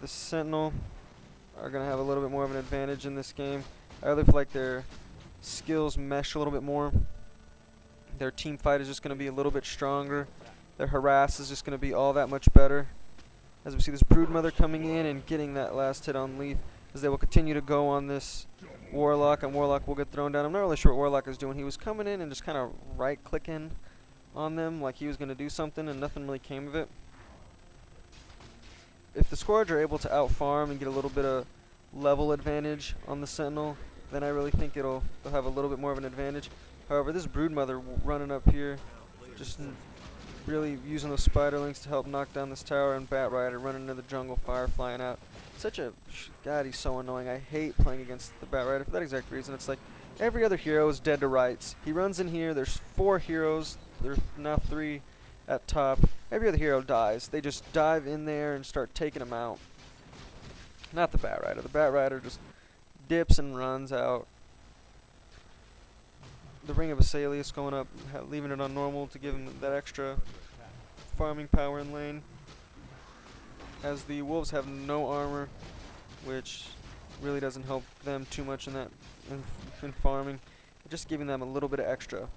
the Sentinel are going to have a little bit more of an advantage in this game. I really feel like their skills mesh a little bit more. Their team fight is just going to be a little bit stronger. Their harass is just going to be all that much better. As we see this Broodmother coming in and getting that last hit on Leaf, as they will continue to go on this Warlock, and Warlock will get thrown down. I'm not really sure what Warlock is doing. He was coming in and just kind of right-clicking on them like he was going to do something, and nothing really came of it. If the Scourge are able to out-farm and get a little bit of level advantage on the Sentinel, then I really think they'll have a little bit more of an advantage. However, this Broodmother running up here, just really using those Spiderlings to help knock down this tower, and Bat Rider running into the jungle, fire flying out. Such a, God, he's so annoying. I hate playing against the Bat Rider for that exact reason. It's like every other hero is dead to rights. He runs in here, there's 4 heroes, there's now 3 at top. Every other hero dies. They just dive in there and start taking him out. Not the Bat Rider. The Bat Rider just dips and runs out. The Ring of Asalius going up, leaving it on normal to give him that extra farming power in lane. As the Wolves have no armor, which really doesn't help them too much in that in farming. Just giving them a little bit of extra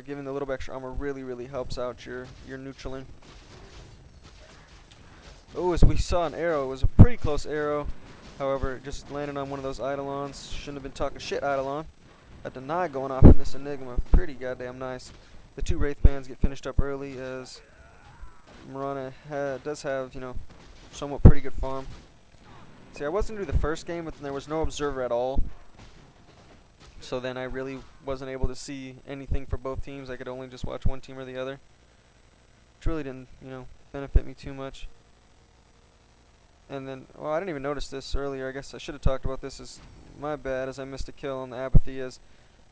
giving them a little bit extra armor really helps out your neutraling. Oh, as we saw an arrow, it was a pretty close arrow. However, it just landed on one of those Eidolons. Shouldn't have been talking shit, Eidolon. A deny going off in this Enigma. Pretty goddamn nice. The 2 Wraith Bands get finished up early as Mirana does have, you know, somewhat pretty good farm. See, I wasn't going to do the first game, but then there was no observer at all. So then I really wasn't able to see anything for both teams. I could only just watch one team or the other. Which really didn't, you know, benefit me too much. And then, well, I didn't even notice this earlier. I guess I should have talked about this. As my bad, as I missed a kill on the Apathy. As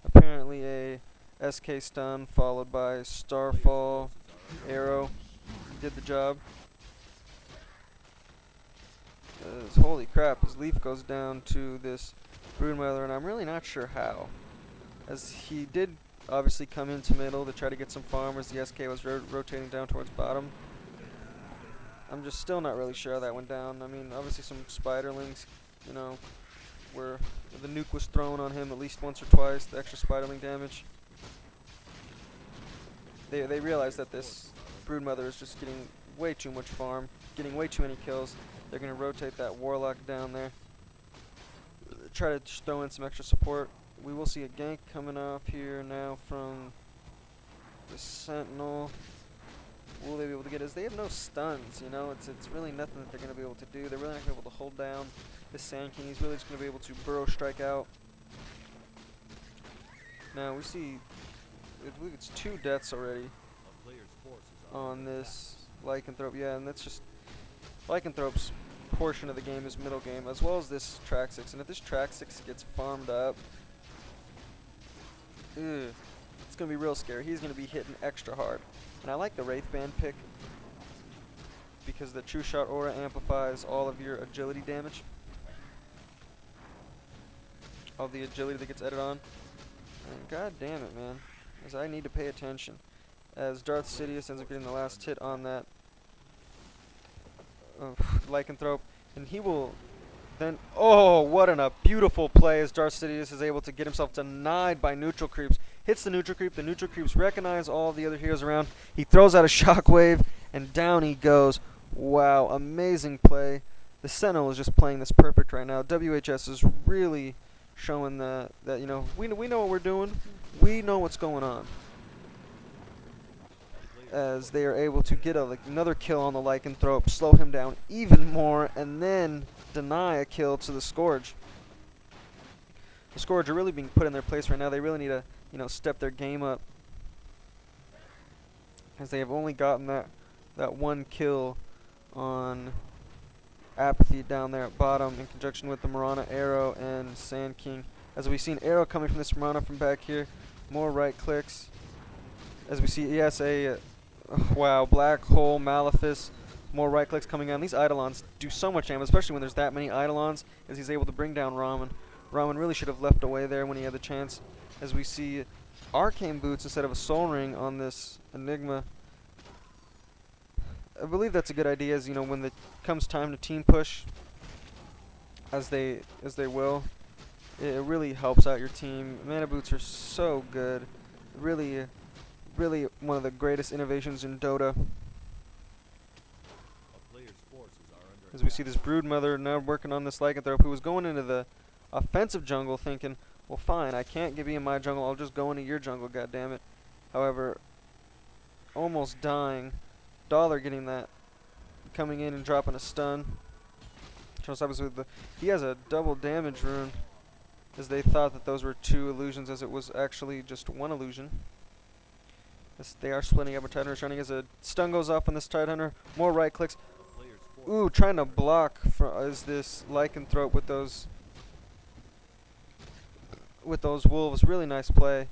apparently a SK stun followed by Starfall arrow did the job. Holy crap! His Leaf goes down to this Broodmother, and I'm really not sure how. As he did obviously come into middle to try to get some farm as the SK was rotating down towards bottom. I'm just still not really sure how that went down. I mean, obviously some Spiderlings, you know, where the nuke was thrown on him at least once or twice, the extra Spiderling damage. They realized that this Broodmother is just getting way too much farm, getting way too many kills. They're going to rotate that Warlock down there. Try to just throw in some extra support. We will see a gank coming off here now from the Sentinel. Will they be able to get it? They have no stuns, you know. It's really nothing that they're going to be able to do. They're really not going to be able to hold down the Sand King. He's really just going to be able to burrow strike out. Now we see, I believe it's 2 deaths already on this Lycanthrope. Yeah, and that's just Lycanthrope's portion of the game is middle game, as well as this Traxxas. And if this Traxxas gets farmed up, it's going to be real scary. He's going to be hitting extra hard. And I like the Wraith Band pick because the True Shot Aura amplifies all of your agility damage. All the agility that gets added on. And god damn it, man. As I need to pay attention. As Darth Sidious ends up getting the last hit on that Lycanthrope. And he will then... Oh, what a beautiful play as Darth Sidious is able to get himself denied by neutral creeps. Hits the neutral creep. The neutral creeps recognize all the other heroes around. He throws out a shockwave, and down he goes. Wow, amazing play. The Sentinel is just playing this perfect right now. WHS is really showing that you know, we know what we're doing. We know what's going on. As they are able to get another kill on the Lycanthrope, slow him down even more, and then deny a kill to the Scourge. The Scourge are really being put in their place right now. They really need to, you know, step their game up, as they have only gotten that 1 kill on Apathy down there at bottom in conjunction with the Mirana Arrow and Sand King. As we see an arrow coming from this Mirana from back here, more right clicks. As we see, yes, wow, Black Hole, Malefice, more right clicks coming on. These Eidolons do so much damage, especially when there's that many Eidolons, as he's able to bring down Ramen. Ramen really should have left away there when he had the chance. As we see Arcane Boots instead of a Soul Ring on this Enigma. I believe that's a good idea. As you know, when it comes time to team push, as they will, it really helps out your team. Mana boots are so good. Really, really one of the greatest innovations in Dota. As we see this Broodmother now working on this Lycanthrope, who was going into the offensive jungle thinking, well fine, I can't be in my jungle, I'll just go into your jungle, goddammit. However, almost dying. Dollar getting that, coming in and dropping a stun. He has a double damage rune, as they thought that those were 2 illusions, as it was actually just 1 illusion. They are splitting up. A Tidehunter's running as a stun goes off on this Tidehunter. More right clicks. Ooh, trying to block is this Lycanthrope with those wolves. Really nice play,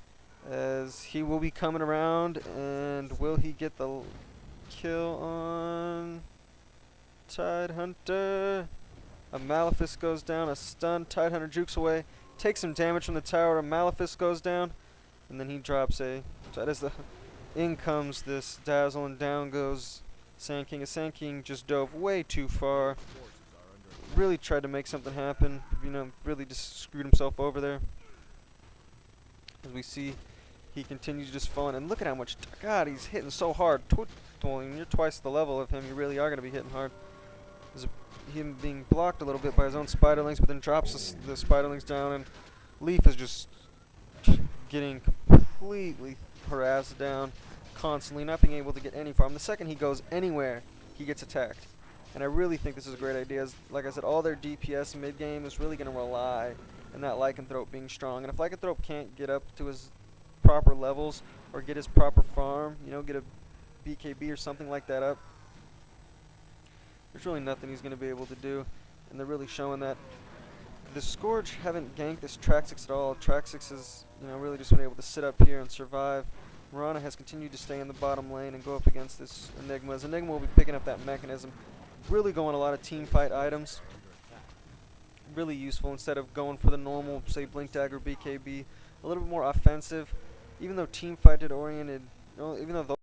as he will be coming around, and will he get the kill on Tidehunter? A Malefice goes down, a stun. Tidehunter jukes away, takes some damage from the tower. A Malefice goes down, and then he drops a. So that is the. In comes this Dazzle, and down goes Sand King. A Sand King just dove way too far. Really tried to make something happen. You know, really just screwed himself over there. As we see, he continues just falling. And look at how much. God, he's hitting so hard. When you're twice the level of him, you really are going to be hitting hard. There's him being blocked a little bit by his own Spiderlings, but then drops the Spiderlings down, and Leaf is just getting completely harassed down, constantly not being able to get any farm. The second he goes anywhere, he gets attacked. And I really think this is a great idea. As, like I said, all their DPS mid game is really going to rely on that Lycanthrope being strong. And if Lycanthrope can't get up to his proper levels or get his proper farm, you know, get a BKB or something like that up, there's really nothing he's going to be able to do. And they're really showing that. The Scourge haven't ganked this Traxxas at all. Traxxas has, you know, really just been able to sit up here and survive. Mirana has continued to stay in the bottom lane and go up against this Enigma. As Enigma will be picking up that mechanism. Really going a lot of team fight items. Really useful instead of going for the normal, say, Blink Dagger, BKB. A little bit more offensive. Even though team fight oriented, even though